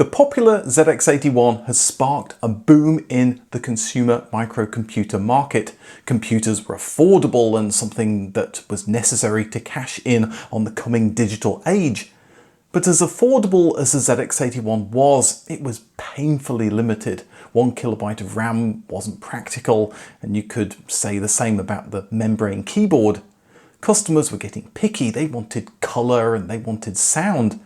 The popular ZX81 has sparked a boom in the consumer microcomputer market. Computers were affordable and something that was necessary to cash in on the coming digital age. But as affordable as the ZX81 was, it was painfully limited. 1 kilobyte of RAM wasn't practical, and you could say the same about the membrane keyboard. Customers were getting picky, they wanted colour and they wanted sound.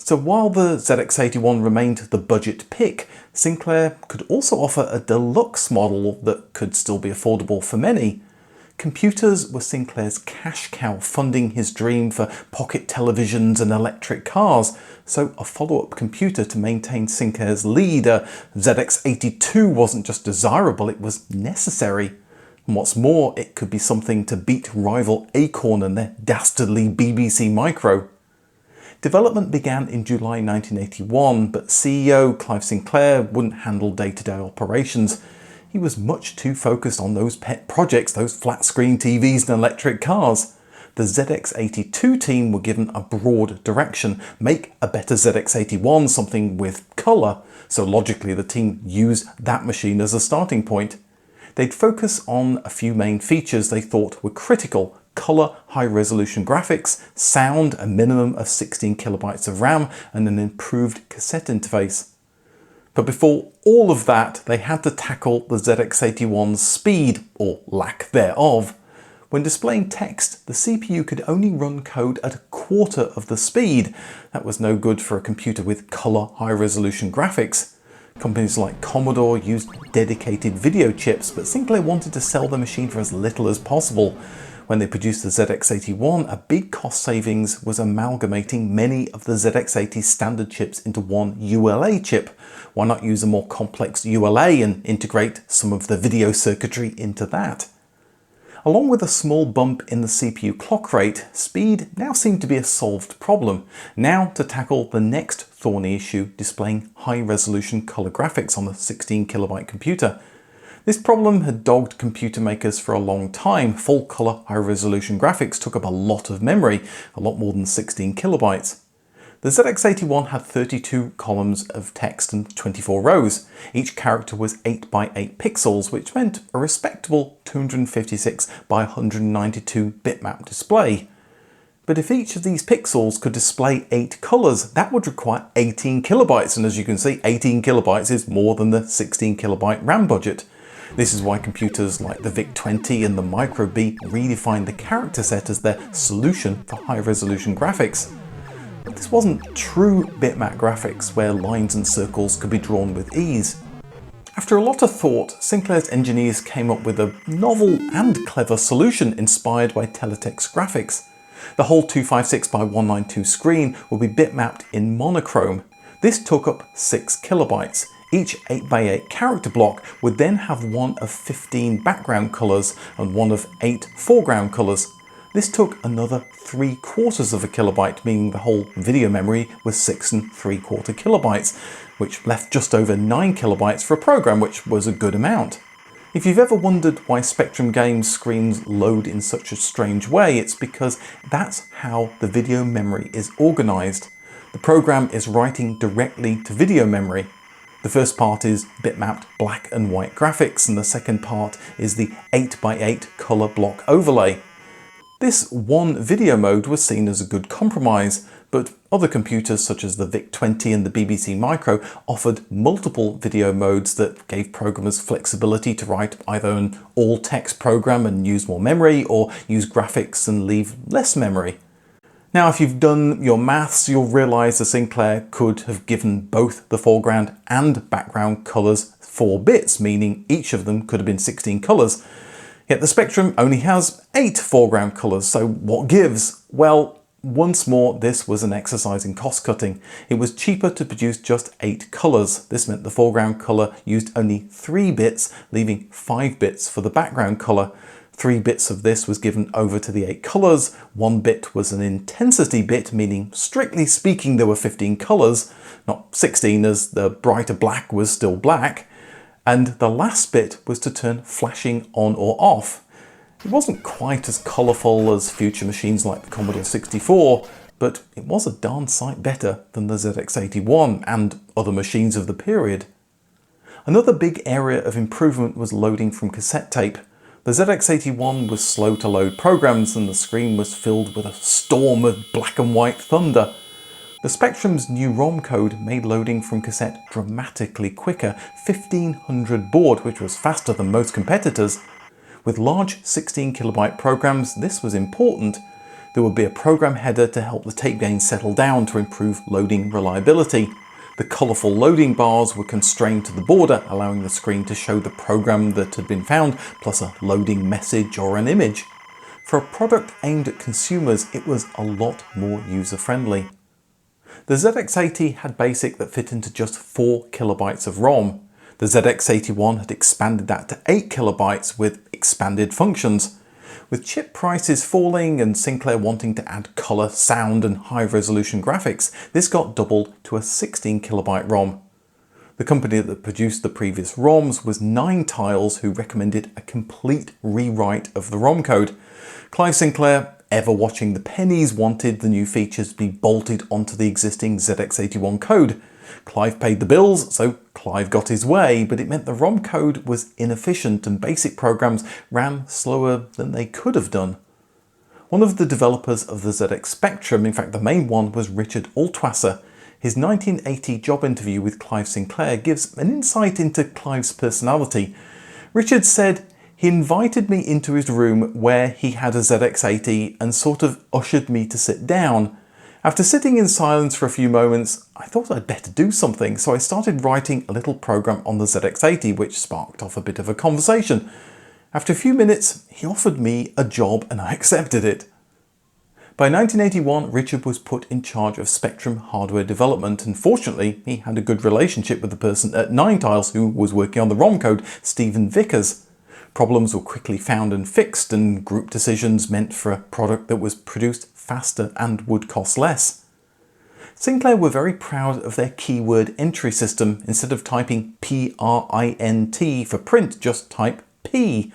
So while the ZX81 remained the budget pick, Sinclair could also offer a deluxe model that could still be affordable for many. Computers were Sinclair's cash cow, funding his dream for pocket televisions and electric cars, so a follow-up computer to maintain Sinclair's lead, a ZX82, wasn't just desirable, it was necessary. And what's more, it could be something to beat rival Acorn and their dastardly BBC Micro. Development began in July 1981, but CEO Clive Sinclair wouldn't handle day-to-day operations. He was much too focused on those pet projects, those flat-screen TVs and electric cars. The ZX82 team were given a broad direction: make a better ZX81, something with colour, so logically the team used that machine as a starting point. They'd focus on a few main features they thought were critical: colour, high-resolution graphics, sound, a minimum of 16 kilobytes of RAM, and an improved cassette interface. But before all of that, they had to tackle the ZX81's speed, or lack thereof. When displaying text, the CPU could only run code at a quarter of the speed. That was no good for a computer with colour, high-resolution graphics. Companies like Commodore used dedicated video chips, but Sinclair wanted to sell the machine for as little as possible. When they produced the ZX81, a big cost savings was amalgamating many of the ZX80's standard chips into one ULA chip. Why not use a more complex ULA and integrate some of the video circuitry into that? Along with a small bump in the CPU clock rate, speed now seemed to be a solved problem. Now to tackle the next thorny issue, displaying high-resolution colour graphics on a 16 kilobyte computer. This problem had dogged computer makers for a long time. Full colour, high-resolution graphics took up a lot of memory, a lot more than 16 kilobytes. The ZX81 had 32 columns of text and 24 rows. Each character was 8 by 8 pixels, which meant a respectable 256 by 192 bitmap display. But if each of these pixels could display 8 colours, that would require 18 kilobytes, and as you can see, 18 kilobytes is more than the 16 kilobyte RAM budget. This is why computers like the VIC-20 and the Micro B redefined the character set as their solution for high-resolution graphics. But this wasn't true bitmap graphics where lines and circles could be drawn with ease. After a lot of thought, Sinclair's engineers came up with a novel and clever solution inspired by teletext graphics. The whole 256 by 192 screen would be bitmapped in monochrome. This took up 6 kilobytes. Each 8 by 8 character block would then have one of 15 background colours and one of 8 foreground colours. This took another 3/4 of a kilobyte, meaning the whole video memory was 6 3/4 kilobytes, which left just over 9 kilobytes for a program, which was a good amount. If you've ever wondered why Spectrum games screens load in such a strange way, it's because that's how the video memory is organised. The program is writing directly to video memory. The first part is bitmapped black and white graphics, and the second part is the 8 by 8 colour block overlay. This one video mode was seen as a good compromise, but other computers such as the VIC-20 and the BBC Micro offered multiple video modes that gave programmers flexibility to write either an all-text program and use more memory, or use graphics and leave less memory. Now, if you've done your maths, you'll realise the Sinclair could have given both the foreground and background colours 4 bits, meaning each of them could have been 16 colours. Yet the Spectrum only has 8 foreground colours, so what gives? Well, once more, this was an exercise in cost cutting. It was cheaper to produce just 8 colours. This meant the foreground colour used only 3 bits, leaving 5 bits for the background colour. 3 bits of this was given over to the 8 colours, 1 bit was an intensity bit, meaning strictly speaking there were 15 colours, not 16 as the brighter black was still black, and the last bit was to turn flashing on or off. It wasn't quite as colourful as future machines like the Commodore 64, but it was a darn sight better than the ZX81 and other machines of the period. Another big area of improvement was loading from cassette tape. The ZX81 was slow to load programs and the screen was filled with a storm of black and white thunder. The Spectrum's new ROM code made loading from cassette dramatically quicker, 1500 baud, which was faster than most competitors. With large 16 kilobyte programs, this was important. There would be a program header to help the tape gain settle down to improve loading reliability. The colourful loading bars were constrained to the border, allowing the screen to show the program that had been found, plus a loading message or an image. For a product aimed at consumers, it was a lot more user-friendly. The ZX80 had BASIC that fit into just 4 kilobytes of ROM. The ZX81 had expanded that to 8 kilobytes with expanded functions. With chip prices falling and Sinclair wanting to add colour, sound and high-resolution graphics, this got doubled to a 16 kilobyte ROM. The company that produced the previous ROMs was 9 Tiles, who recommended a complete rewrite of the ROM code. Clive Sinclair, ever watching the pennies, wanted the new features to be bolted onto the existing ZX81 code. Clive paid the bills, so Clive got his way, but it meant the ROM code was inefficient and basic programs ran slower than they could have done. One of the developers of the ZX Spectrum, in fact the main one, was Richard Altwasser. His 1980 job interview with Clive Sinclair gives an insight into Clive's personality. Richard said, "He invited me into his room where he had a ZX80 and sort of ushered me to sit down. After sitting in silence for a few moments, I thought I'd better do something, so I started writing a little program on the ZX80, which sparked off a bit of a conversation. After a few minutes, he offered me a job and I accepted it." By 1981, Richard was put in charge of Spectrum hardware development, and fortunately, he had a good relationship with the person at 9 Tiles who was working on the ROM code, Stephen Vickers. Problems were quickly found and fixed, and group decisions meant for a product that was produced faster and would cost less. Sinclair were very proud of their keyword entry system. Instead of typing print for print, just type P.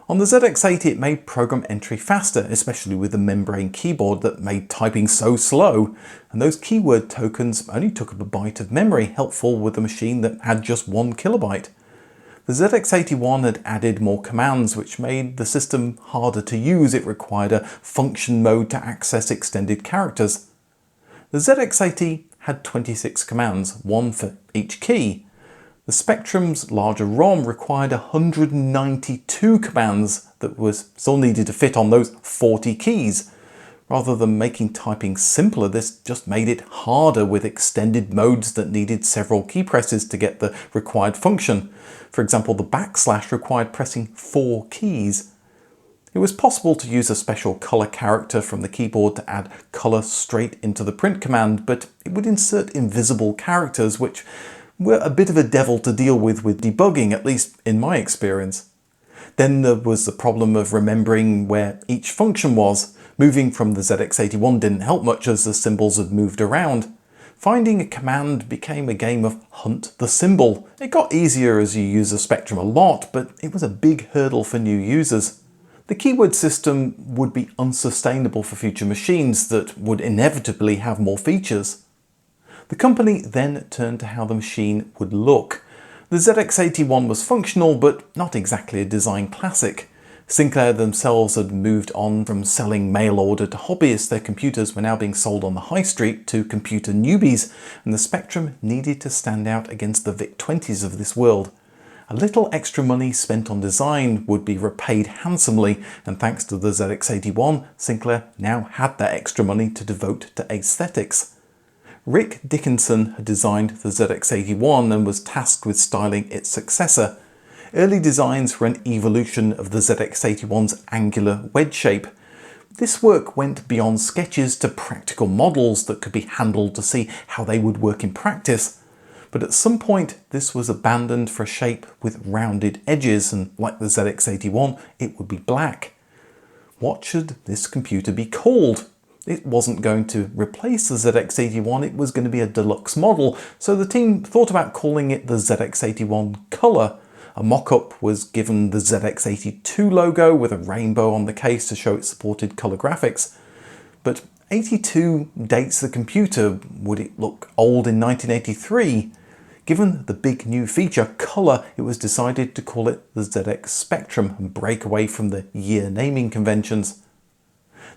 On the ZX80 it made program entry faster, especially with the membrane keyboard that made typing so slow, and those keyword tokens only took up a byte of memory, helpful with a machine that had just 1 kilobyte. The ZX81 had added more commands, which made the system harder to use. It required a function mode to access extended characters. The ZX80 had 26 commands, 1 for each key. The Spectrum's larger ROM required 192 commands that was still needed to fit on those 40 keys. Rather than making typing simpler, this just made it harder with extended modes that needed several key presses to get the required function. For example, the backslash required pressing 4 keys. It was possible to use a special color character from the keyboard to add color straight into the print command, but it would insert invisible characters, which were a bit of a devil to deal with debugging, at least in my experience. Then there was the problem of remembering where each function was. Moving from the ZX81 didn't help much as the symbols had moved around. Finding a command became a game of hunt the symbol. It got easier as you use the Spectrum a lot, but it was a big hurdle for new users. The keyword system would be unsustainable for future machines that would inevitably have more features. The company then turned to how the machine would look. The ZX81 was functional, but not exactly a design classic. Sinclair themselves had moved on from selling mail order to hobbyists. Their computers were now being sold on the high street to computer newbies, and the Spectrum needed to stand out against the VIC-20s of this world. A little extra money spent on design would be repaid handsomely, and thanks to the ZX81, Sinclair now had that extra money to devote to aesthetics. Rick Dickinson had designed the ZX81 and was tasked with styling its successor. Early designs were an evolution of the ZX81's angular wedge shape. This work went beyond sketches to practical models that could be handled to see how they would work in practice. But at some point this was abandoned for a shape with rounded edges, and like the ZX81, it would be black. What should this computer be called? It wasn't going to replace the ZX81, it was going to be a deluxe model, so the team thought about calling it the ZX81 Color. A mock-up was given the ZX82 logo with a rainbow on the case to show it supported color graphics. But 82 dates the computer. Would it look old in 1983? Given the big new feature, colour, it was decided to call it the ZX Spectrum and break away from the year naming conventions.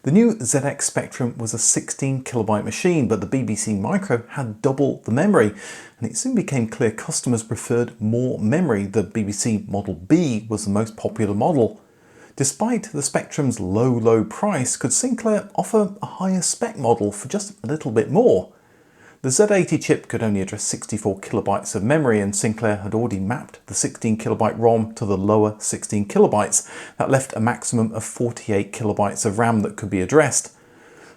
The new ZX Spectrum was a 16 kilobyte machine, but the BBC Micro had double the memory, and it soon became clear customers preferred more memory. The BBC Model B was the most popular model. Despite the Spectrum's low price, could Sinclair offer a higher spec model for just a little bit more? The Z80 chip could only address 64 kilobytes of memory, and Sinclair had already mapped the 16 kilobyte ROM to the lower 16 kilobytes. That left a maximum of 48 kilobytes of RAM that could be addressed.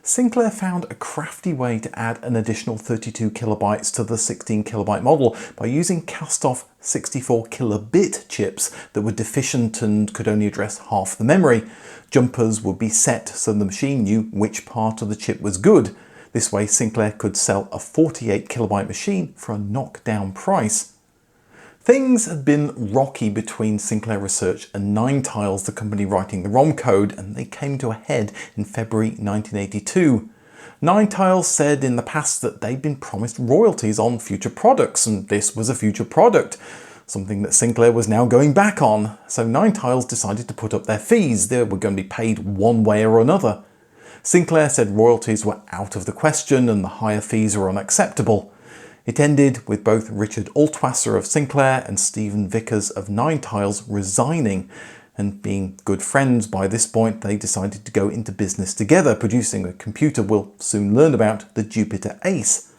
Sinclair found a crafty way to add an additional 32 kilobytes to the 16 kilobyte model by using cast-off 64 kilobit chips that were deficient and could only address half the memory. Jumpers would be set so the machine knew which part of the chip was good. This way Sinclair could sell a 48 kilobyte machine for a knockdown price. Things had been rocky between Sinclair Research and Nine Tiles, the company writing the ROM code, and they came to a head in February 1982. Nine Tiles said in the past that they'd been promised royalties on future products, and this was a future product, something that Sinclair was now going back on. So Nine Tiles decided to put up their fees. They were going to be paid one way or another. Sinclair said royalties were out of the question and the higher fees were unacceptable. It ended with both Richard Altwasser of Sinclair and Stephen Vickers of Nine Tiles resigning, and being good friends by this point they decided to go into business together, producing a computer we'll soon learn about, the Jupiter Ace.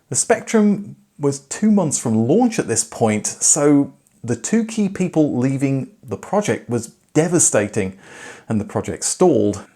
The Spectrum was 2 months from launch at this point, so the two key people leaving the project was devastating, and the project stalled.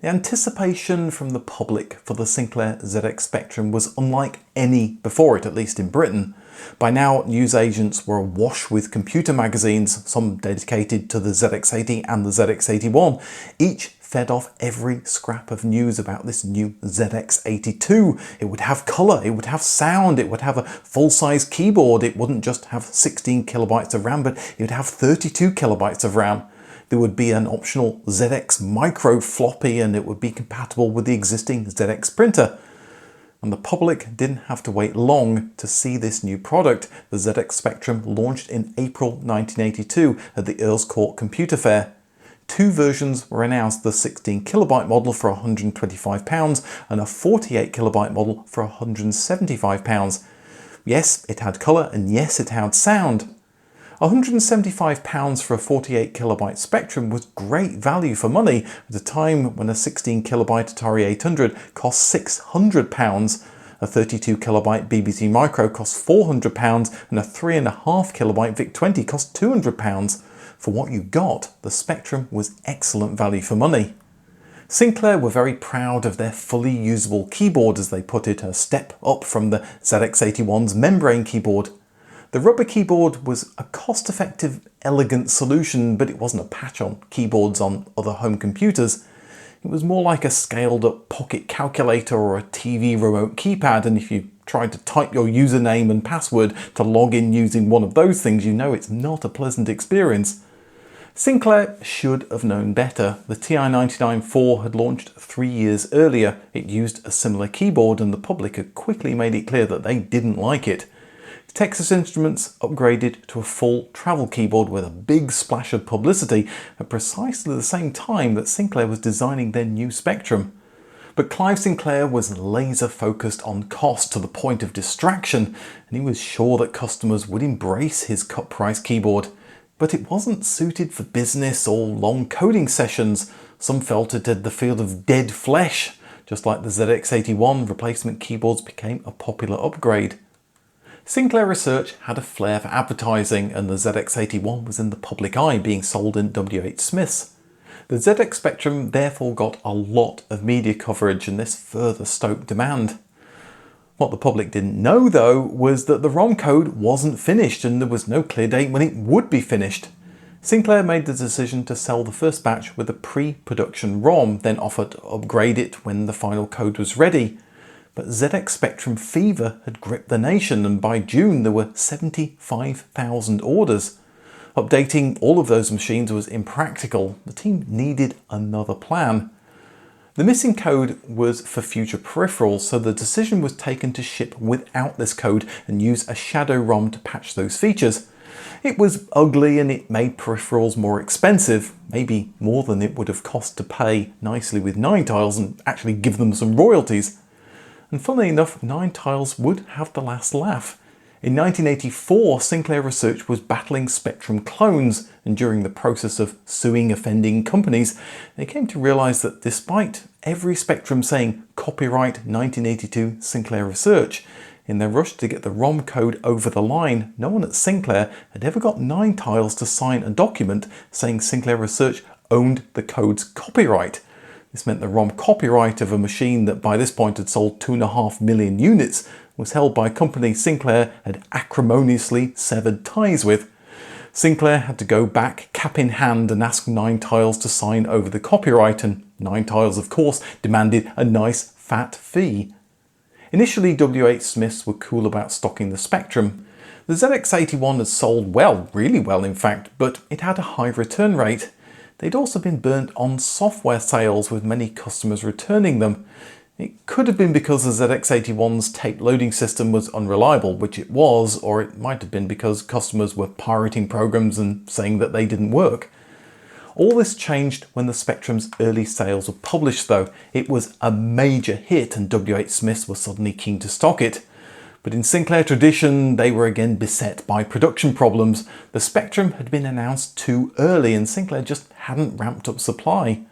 The anticipation from the public for the Sinclair ZX Spectrum was unlike any before it, at least in Britain. By now, newsagents were awash with computer magazines, some dedicated to the ZX80 and the ZX81. Each fed off every scrap of news about this new ZX82. It would have colour, it would have sound, it would have a full-size keyboard, it wouldn't just have 16 kilobytes of RAM, but it would have 32 kilobytes of RAM. There would be an optional ZX Micro floppy, and it would be compatible with the existing ZX printer. And the public didn't have to wait long to see this new product. The ZX Spectrum launched in April 1982 at the Earls Court Computer Fair. Two versions were announced, the 16 kilobyte model for £125 and a 48 kilobyte model for £175. Yes, it had colour, and yes, it had sound. £175 for a 48 kilobyte Spectrum was great value for money at a time when a 16 kilobyte Atari 800 cost £600, a 32 kilobyte BBC Micro cost £400, and a 3.5 kilobyte VIC-20 cost £200. For what you got, the Spectrum was excellent value for money. Sinclair were very proud of their fully usable keyboard, as they put it, a step up from the ZX81's membrane keyboard. The rubber keyboard was a cost-effective, elegant solution, but it wasn't a patch on keyboards on other home computers. It was more like a scaled-up pocket calculator or a TV remote keypad, and if you tried to type your username and password to log in using one of those things, you know it's not a pleasant experience. Sinclair should have known better. The TI-99/4 had launched 3 years earlier. It used a similar keyboard, and the public had quickly made it clear that they didn't like it. Texas Instruments upgraded to a full travel keyboard with a big splash of publicity at precisely the same time that Sinclair was designing their new Spectrum. But Clive Sinclair was laser focused on cost to the point of distraction, and he was sure that customers would embrace his cut price keyboard. But it wasn't suited for business or long coding sessions. Some felt it had the feel of dead flesh. Just like the ZX81, replacement keyboards became a popular upgrade. Sinclair Research had a flair for advertising, and the ZX81 was in the public eye, being sold in WH Smiths. The ZX Spectrum therefore got a lot of media coverage, and this further stoked demand. What the public didn't know, though, was that the ROM code wasn't finished, and there was no clear date when it would be finished. Sinclair made the decision to sell the first batch with a pre-production ROM, then offered to upgrade it when the final code was ready. But ZX Spectrum fever had gripped the nation, and by June there were 75,000 orders. Updating all of those machines was impractical. The team needed another plan. The missing code was for future peripherals, so the decision was taken to ship without this code and use a shadow ROM to patch those features. It was ugly and it made peripherals more expensive, maybe more than it would have cost to pay nicely with 9tiles and actually give them some royalties. And funnily enough, 9tiles would have the last laugh. In 1984, Sinclair Research was battling Spectrum clones, and during the process of suing offending companies, they came to realize that despite every Spectrum saying copyright 1982 Sinclair Research, in their rush to get the ROM code over the line, no one at Sinclair had ever got 9tiles to sign a document saying Sinclair Research owned the code's copyright. This meant the ROM copyright of a machine that by this point had sold 2.5 million units was held by a company Sinclair had acrimoniously severed ties with. Sinclair had to go back cap in hand and ask 9tiles to sign over the copyright, and 9tiles of course demanded a nice fat fee. Initially, WH Smiths were cool about stocking the Spectrum. The ZX81 had sold well, really well in fact, but it had a high return rate. They'd also been burnt on software sales, with many customers returning them. It could have been because the ZX81's tape loading system was unreliable, which it was, or it might have been because customers were pirating programs and saying that they didn't work. All this changed when the Spectrum's early sales were published though. It was a major hit and WH Smiths were suddenly keen to stock it. But in Sinclair tradition, they were again beset by production problems. The Spectrum had been announced too early and Sinclair just hadn't ramped up supply.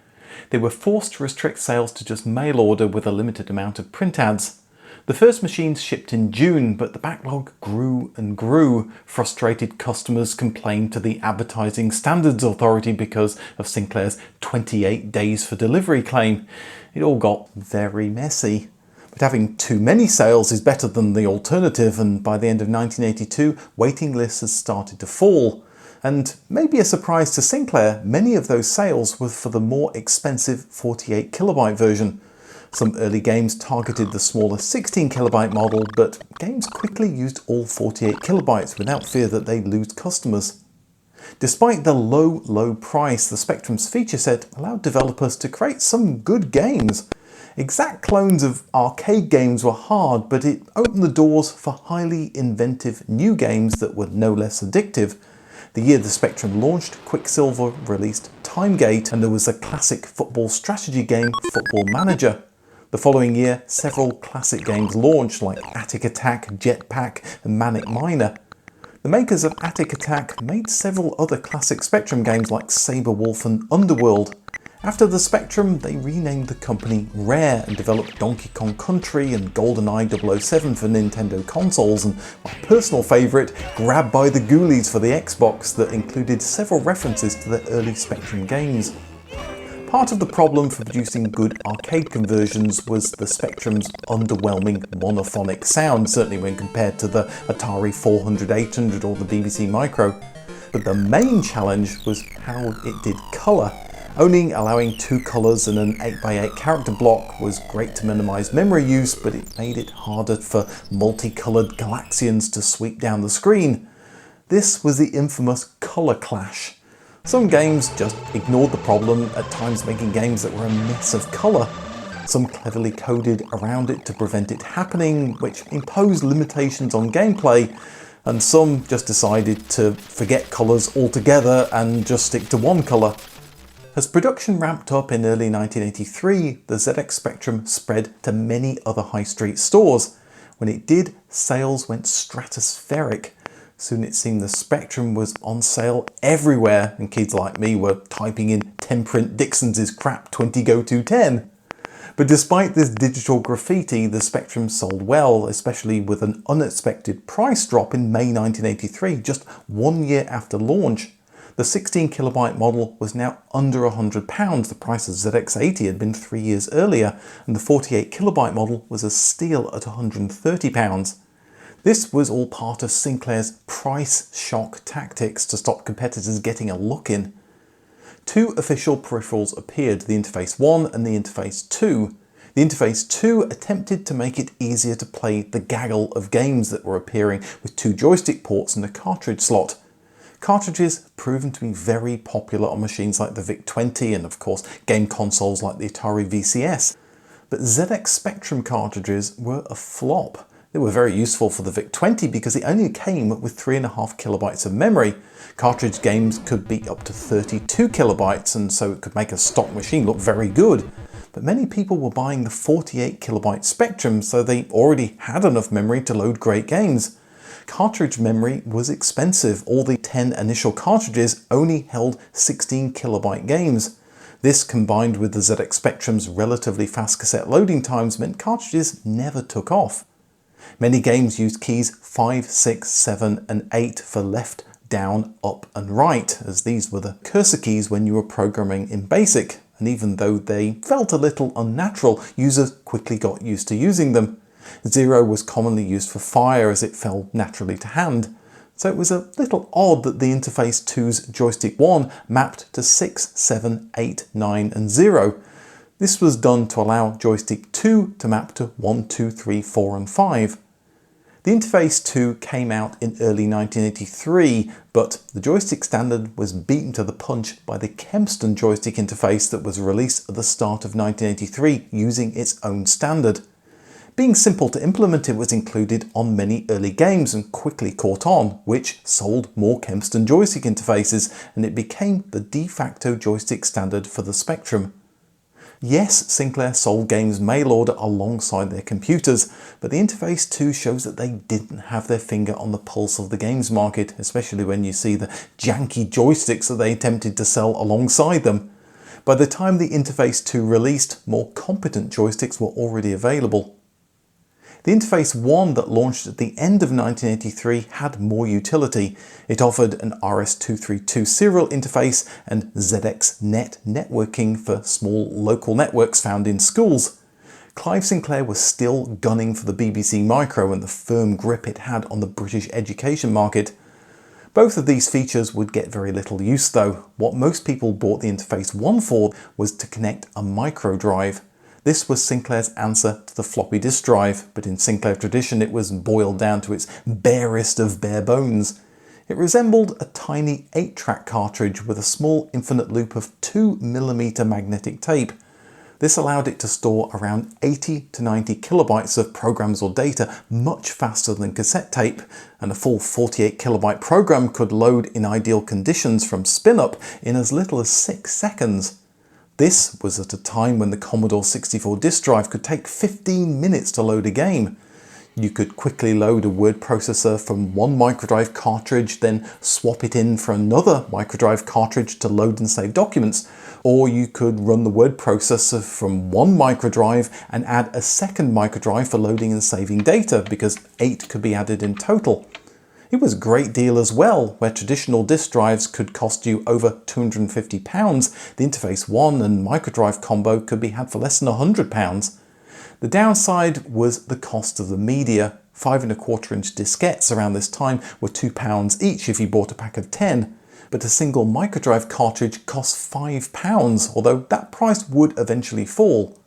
They were forced to restrict sales to just mail order with a limited amount of print ads. The first machines shipped in June, but the backlog grew and grew. Frustrated customers complained to the Advertising Standards Authority because of Sinclair's 28 days for delivery claim. It all got very messy. But having too many sales is better than the alternative, and by the end of 1982, waiting lists had started to fall. And maybe a surprise to Sinclair, many of those sales were for the more expensive 48 kilobyte version. Some early games targeted the smaller 16 kilobyte model, but games quickly used all 48 kilobytes without fear that they'd lose customers. Despite the low price, the Spectrum's feature set allowed developers to create some good games. Exact clones of arcade games were hard, but it opened the doors for highly inventive new games that were no less addictive. The year the Spectrum launched, Quicksilver released Timegate, and there was a classic football strategy game, Football Manager. The following year, several classic games launched like Attic Attack, Jetpack and Manic Miner. The makers of Attic Attack made several other classic Spectrum games like Sabre Wolf and Underworld. After the Spectrum, they renamed the company Rare and developed Donkey Kong Country and GoldenEye 007 for Nintendo consoles, and my personal favourite, Grab by the Ghoulies for the Xbox, that included several references to the early Spectrum games. Part of the problem for producing good arcade conversions was the Spectrum's underwhelming monophonic sound, certainly when compared to the Atari 400-800 or the BBC Micro. But the main challenge was how it did colour. Only allowing 2 colours and an 8x8 character block was great to minimise memory use, but it made it harder for multicoloured Galaxians to sweep down the screen. This was the infamous colour clash. Some games just ignored the problem, at times making games that were a mess of colour. Some cleverly coded around it to prevent it happening, which imposed limitations on gameplay, and some just decided to forget colours altogether and just stick to one colour. As production ramped up in early 1983, the ZX Spectrum spread to many other high street stores. When it did, sales went stratospheric. Soon it seemed the Spectrum was on sale everywhere, and kids like me were typing in 10 print Dixon's crap 20 go to 10. But despite this digital graffiti, the Spectrum sold well, especially with an unexpected price drop in May 1983, just 1 year after launch. The 16 kilobyte model was now under £100, the price of ZX80 had been 3 years earlier, and the 48 kilobyte model was a steal at £130. This was all part of Sinclair's price shock tactics to stop competitors getting a look in. 2 official peripherals appeared, the Interface 1 and the Interface 2. The Interface 2 attempted to make it easier to play the gaggle of games that were appearing with 2 joystick ports and a cartridge slot. Cartridges have proven to be very popular on machines like the VIC-20 and of course game consoles like the Atari VCS. But ZX Spectrum cartridges were a flop. They were very useful for the VIC-20 because it only came with 3.5 kilobytes of memory. Cartridge games could be up to 32 kilobytes, and so it could make a stock machine look very good. But many people were buying the 48 kilobyte Spectrum, so they already had enough memory to load great games. Cartridge memory was expensive. All the 10 initial cartridges only held 16 kilobyte games. This, combined with the ZX Spectrum's relatively fast cassette loading times, meant cartridges never took off. Many games used keys 5, 6, 7 and 8 for left, down, up and right, as these were the cursor keys when you were programming in BASIC, and even though they felt a little unnatural, users quickly got used to using them. 0 was commonly used for fire as it fell naturally to hand. So it was a little odd that the Interface 2's joystick 1 mapped to 6, 7, 8, 9 and 0. This was done to allow joystick 2 to map to 1, 2, 3, 4 and 5. The Interface 2 came out in early 1983, but the joystick standard was beaten to the punch by the Kempston joystick interface that was released at the start of 1983 using its own standard. Being simple to implement, it was included on many early games and quickly caught on, which sold more Kempston joystick interfaces, and it became the de facto joystick standard for the Spectrum. Yes, Sinclair sold games mail order alongside their computers, but the Interface 2 shows that they didn't have their finger on the pulse of the games market, especially when you see the janky joysticks that they attempted to sell alongside them. By the time the Interface 2 released, more competent joysticks were already available. The Interface 1 that launched at the end of 1983 had more utility. It offered an RS-232 serial interface and ZX-Net networking for small local networks found in schools. Clive Sinclair was still gunning for the BBC Micro and the firm grip it had on the British education market. Both of these features would get very little use though. What most people bought the Interface 1 for was to connect a micro drive. This was Sinclair's answer to the floppy disk drive, but in Sinclair tradition it was boiled down to its barest of bare bones. It resembled a tiny 8-track cartridge with a small infinite loop of 2mm magnetic tape. This allowed it to store around 80 to 90 kilobytes of programs or data much faster than cassette tape, and a full 48 kilobyte program could load in ideal conditions from spin-up in as little as 6 seconds. This was at a time when the Commodore 64 disk drive could take 15 minutes to load a game. You could quickly load a word processor from one microdrive cartridge, then swap it in for another microdrive cartridge to load and save documents, or you could run the word processor from one microdrive and add a second microdrive for loading and saving data, because 8 could be added in total. It was a great deal as well, where traditional disk drives could cost you over £250, the Interface 1 and microdrive combo could be had for less than £100. The downside was the cost of the media. 5¼ diskettes around this time were £2 each if you bought a pack of 10, but a single microdrive cartridge cost £5, although that price would eventually fall.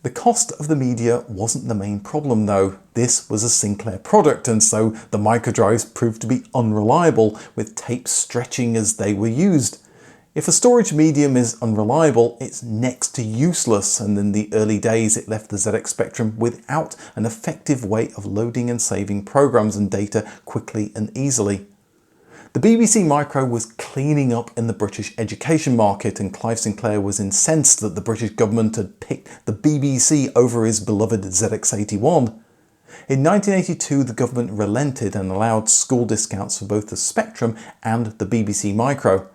The cost of the media wasn't the main problem though. This was a Sinclair product, and so the microdrives proved to be unreliable, with tapes stretching as they were used. If a storage medium is unreliable, it's next to useless, and in the early days it left the ZX Spectrum without an effective way of loading and saving programs and data quickly and easily. The BBC Micro was cleaning up in the British education market, and Clive Sinclair was incensed that the British government had picked the BBC over his beloved ZX81. In 1982, the government relented and allowed school discounts for both the Spectrum and the BBC Micro.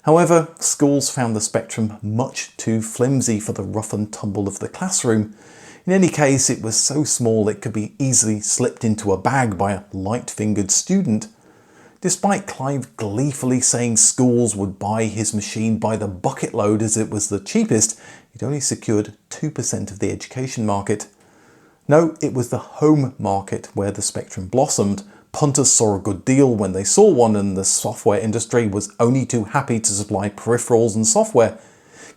However, schools found the Spectrum much too flimsy for the rough and tumble of the classroom. In any case, it was so small it could be easily slipped into a bag by a light-fingered student. Despite Clive gleefully saying schools would buy his machine by the bucket load as it was the cheapest, it only secured 2% of the education market. No, it was the home market where the Spectrum blossomed. Punters saw a good deal when they saw one, and the software industry was only too happy to supply peripherals and software.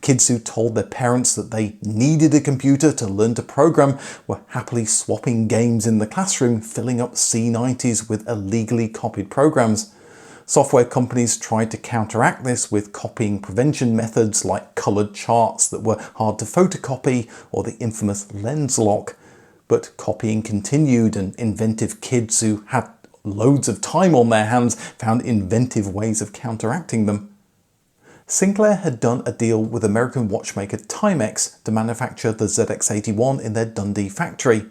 Kids who told their parents that they needed a computer to learn to program were happily swapping games in the classroom, filling up C90s with illegally copied programs. Software companies tried to counteract this with copying prevention methods like coloured charts that were hard to photocopy or the infamous lens lock. But copying continued, and inventive kids who had loads of time on their hands found inventive ways of counteracting them. Sinclair had done a deal with American watchmaker Timex to manufacture the ZX81 in their Dundee factory.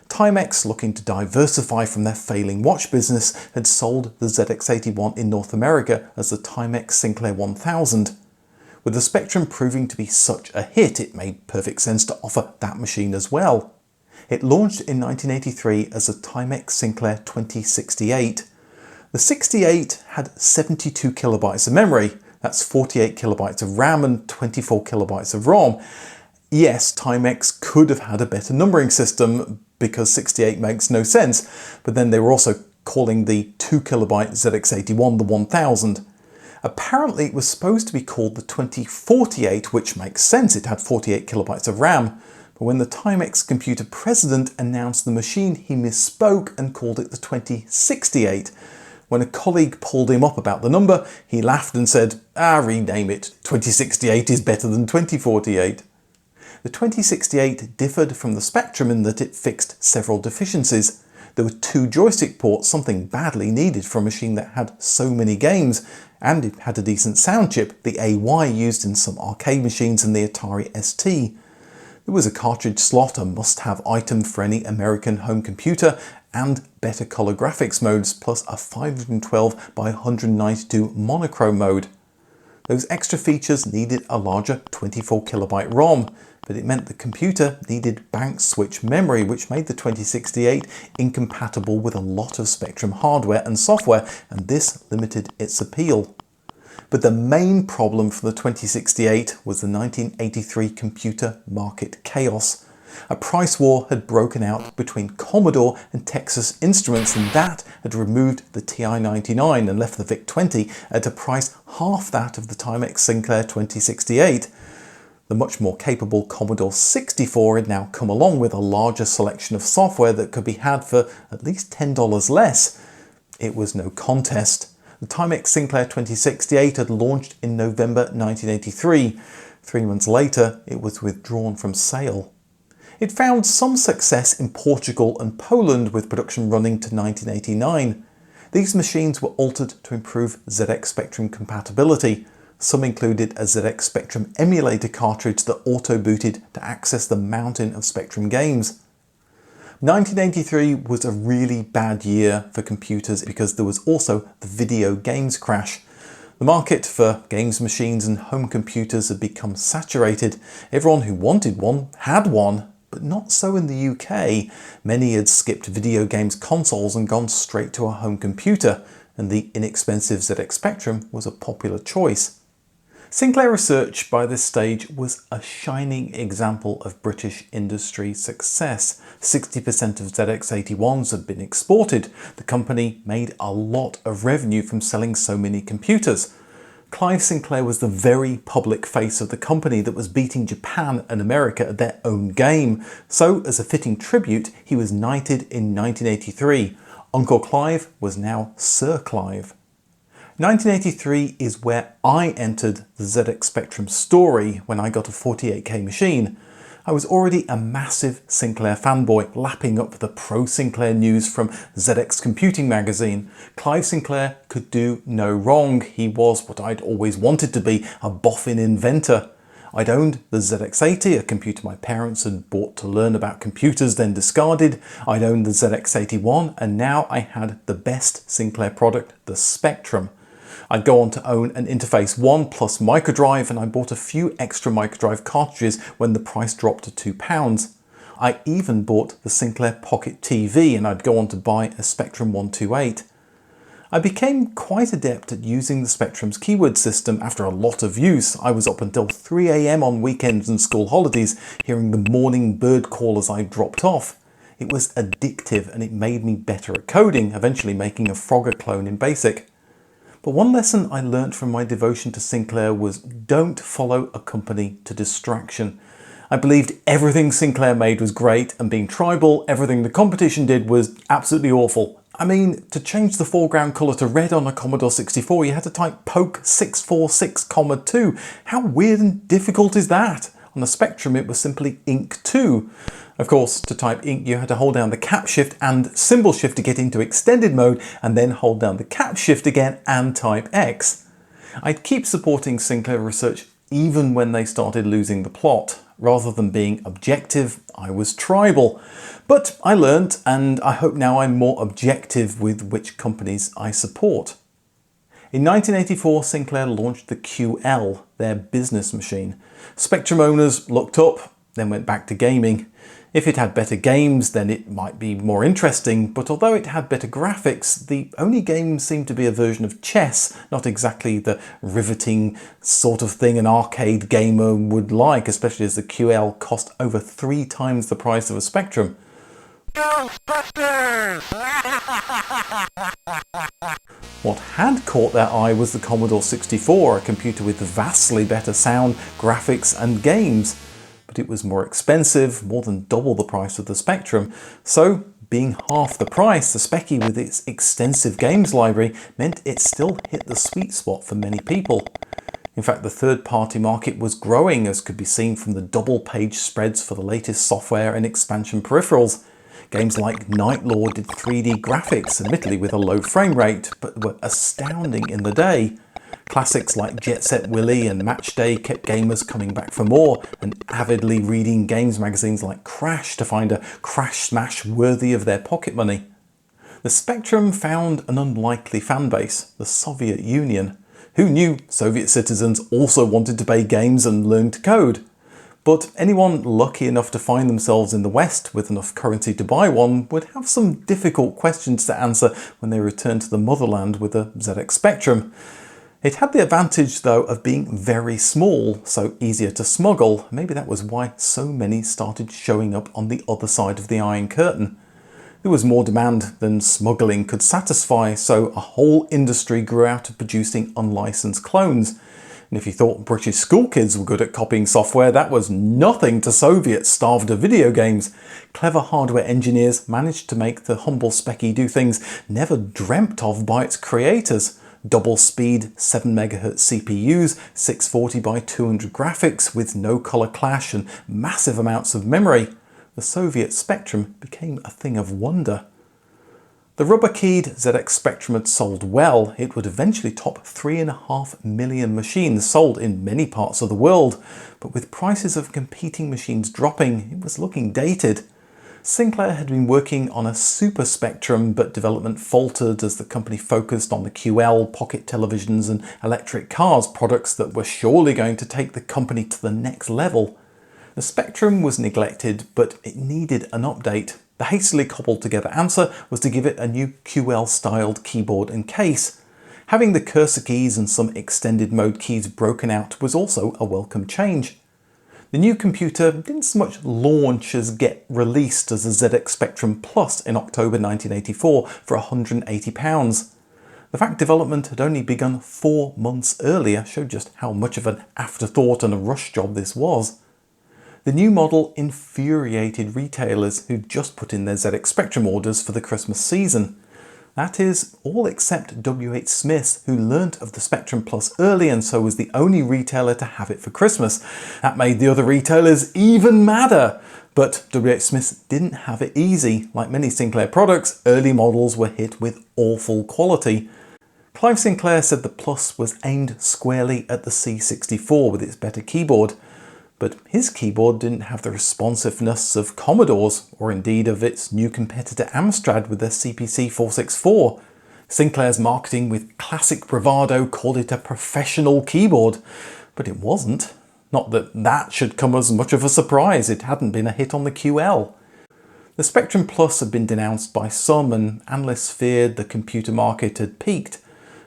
Timex, looking to diversify from their failing watch business, had sold the ZX81 in North America as the Timex Sinclair 1000. With the Spectrum proving to be such a hit, it made perfect sense to offer that machine as well. It launched in 1983 as the Timex Sinclair 2068. The 68 had 72 kilobytes of memory. That's 48 kilobytes of RAM and 24 kilobytes of ROM. Yes, Timex could have had a better numbering system because 68 makes no sense, but then they were also calling the 2 kilobyte ZX81 the 1000. Apparently it was supposed to be called the 2048, which makes sense, it had 48 kilobytes of RAM, but when the Timex computer president announced the machine, he misspoke and called it the 2068. When a colleague pulled him up about the number, he laughed and said, rename it, 2068 is better than 2048. The 2068 differed from the Spectrum in that it fixed several deficiencies. There were 2 joystick ports, something badly needed for a machine that had so many games, and it had a decent sound chip, the AY used in some arcade machines and the Atari ST. There was a cartridge slot, a must-have item for any American home computer, and better color graphics modes, plus a 512 by 192 monochrome mode. Those extra features needed a larger 24 kilobyte ROM, but it meant the computer needed bank switch memory, which made the 2068 incompatible with a lot of Spectrum hardware and software, and this limited its appeal. But the main problem for the 2068 was the 1983 computer market chaos. A price war had broken out between Commodore and Texas Instruments, and that had removed the TI-99 and left the VIC-20 at a price half that of the Timex Sinclair 2068. The much more capable Commodore 64 had now come along with a larger selection of software that could be had for at least $10 less. It was no contest. The Timex Sinclair 2068 had launched in November 1983. 3 months later, it was withdrawn from sale. It found some success in Portugal and Poland, with production running to 1989. These machines were altered to improve ZX Spectrum compatibility. Some included a ZX Spectrum emulator cartridge that auto-booted to access the mountain of Spectrum games. 1983 was a really bad year for computers because there was also the video games crash. The market for games machines and home computers had become saturated. Everyone who wanted one had one, but not so in the UK. Many had skipped video games consoles and gone straight to a home computer, and the inexpensive ZX Spectrum was a popular choice. Sinclair Research by this stage was a shining example of British industry success. 60% of ZX81s had been exported. The company made a lot of revenue from selling so many computers. Clive Sinclair was the very public face of the company that was beating Japan and America at their own game. So, as a fitting tribute, he was knighted in 1983. Uncle Clive was now Sir Clive. 1983 is where I entered the ZX Spectrum story when I got a 48K machine. I was already a massive Sinclair fanboy, lapping up the pro-Sinclair news from ZX Computing magazine. Clive Sinclair could do no wrong. He was what I'd always wanted to be, a boffin inventor. I'd owned the ZX80, a computer my parents had bought to learn about computers, then discarded. I'd owned the ZX81, and now I had the best Sinclair product, the Spectrum. I'd go on to own an Interface 1 plus microdrive, and I bought a few extra microdrive cartridges when the price dropped to £2. I even bought the Sinclair Pocket TV, and I'd go on to buy a Spectrum 128. I became quite adept at using the Spectrum's keyword system after a lot of use. I was up until 3 AM on weekends and school holidays, hearing the morning bird call as I dropped off. It was addictive, and it made me better at coding, eventually making a Frogger clone in BASIC. But one lesson I learnt from my devotion to Sinclair was don't follow a company to distraction. I believed everything Sinclair made was great, and being tribal, everything the competition did was absolutely awful. I mean, to change the foreground colour to red on a Commodore 64, you had to type poke 646,2. How weird and difficult is that? On the Spectrum, it was simply ink 2. Of course, to type ink, you had to hold down the cap shift and symbol shift to get into extended mode, and then hold down the cap shift again and type X. I'd keep supporting Sinclair research even when they started losing the plot. Rather than being objective, I was tribal. But I learnt, and I hope now I'm more objective with which companies I support. In 1984, Sinclair launched the QL, their business machine. Spectrum owners looked up, then went back to gaming. If it had better games, then it might be more interesting, but although it had better graphics, the only game seemed to be a version of chess, not exactly the riveting sort of thing an arcade gamer would like, especially as the QL cost over 3 times the price of a Spectrum. What had caught their eye was the Commodore 64, a computer with vastly better sound, graphics and games. But it was more expensive, more than double the price of the Spectrum. So, being half the price, the Speccy with its extensive games library meant it still hit the sweet spot for many people. In fact, the third-party market was growing, as could be seen from the double-page spreads for the latest software and expansion peripherals. Games like Night Lord did 3D graphics, admittedly with a low frame rate, but were astounding in the day. Classics like Jet Set Willy and Match Day kept gamers coming back for more and avidly reading games magazines like Crash to find a crash smash worthy of their pocket money. The Spectrum found an unlikely fan base, the Soviet Union. Who knew Soviet citizens also wanted to play games and learn to code? But anyone lucky enough to find themselves in the West with enough currency to buy one would have some difficult questions to answer when they returned to the motherland with a ZX Spectrum. It had the advantage, though, of being very small, so easier to smuggle. Maybe that was why so many started showing up on the other side of the Iron Curtain. There was more demand than smuggling could satisfy, so a whole industry grew out of producing unlicensed clones. And if you thought British school kids were good at copying software, that was nothing to Soviets starved of video games. Clever hardware engineers managed to make the humble Specky do things never dreamt of by its creators. Double speed 7 MHz CPUs, 640 by 200 graphics with no color clash and massive amounts of memory. The Soviet Spectrum became a thing of wonder. The rubber-keyed ZX Spectrum had sold well. It would eventually top 3.5 million machines sold in many parts of the world, but with prices of competing machines dropping, it was looking dated. Sinclair had been working on a Super Spectrum, but development faltered as the company focused on the QL, pocket televisions and electric cars, products that were surely going to take the company to the next level. The Spectrum was neglected, but it needed an update. The hastily cobbled together answer was to give it a new QL-styled keyboard and case. Having the cursor keys and some extended mode keys broken out was also a welcome change. The new computer didn't so much launch as get released as a ZX Spectrum Plus in October 1984 for £180. The fact development had only begun 4 months earlier showed just how much of an afterthought and a rush job this was. The new model infuriated retailers who'd just put in their ZX Spectrum orders for the Christmas season. That is, all except WH Smith's, who learnt of the Spectrum Plus early and so was the only retailer to have it for Christmas. That made the other retailers even madder. But WH Smith's didn't have it easy. Like many Sinclair products, early models were hit with awful quality. Clive Sinclair said the Plus was aimed squarely at the C64 with its better keyboard. But his keyboard didn't have the responsiveness of Commodore's, or indeed of its new competitor Amstrad with their CPC 464. Sinclair's marketing with classic bravado called it a professional keyboard, but it wasn't. Not that that should come as much of a surprise, it hadn't been a hit on the QL. The Spectrum Plus had been denounced by some, and analysts feared the computer market had peaked.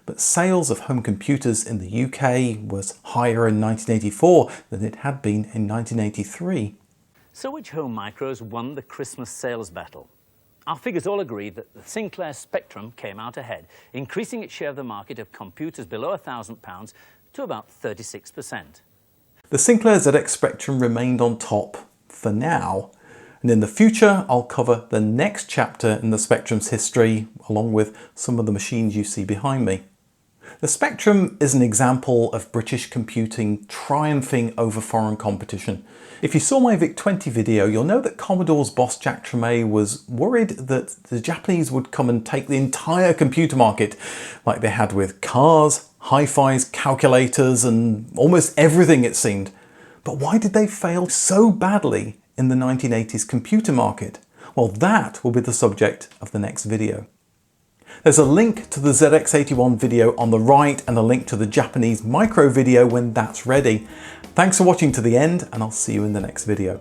But sales of home computers in the UK was higher in 1984 than it had been in 1983. So which home micros won the Christmas sales battle? Our figures all agree that the Sinclair Spectrum came out ahead, increasing its share of the market of computers below £1,000 to about 36%. The Sinclair ZX Spectrum remained on top, for now. And in the future, I'll cover the next chapter in the Spectrum's history, along with some of the machines you see behind me. The Spectrum is an example of British computing triumphing over foreign competition. If you saw my VIC-20 video, you'll know that Commodore's boss Jack Tremay was worried that the Japanese would come and take the entire computer market, like they had with cars, hi-fis, calculators, and almost everything it seemed. But why did they fail so badly in the 1980s computer market? Well, that will be the subject of the next video. There's a link to the ZX81 video on the right and a link to the Japanese micro video when that's ready. Thanks for watching to the end, and I'll see you in the next video.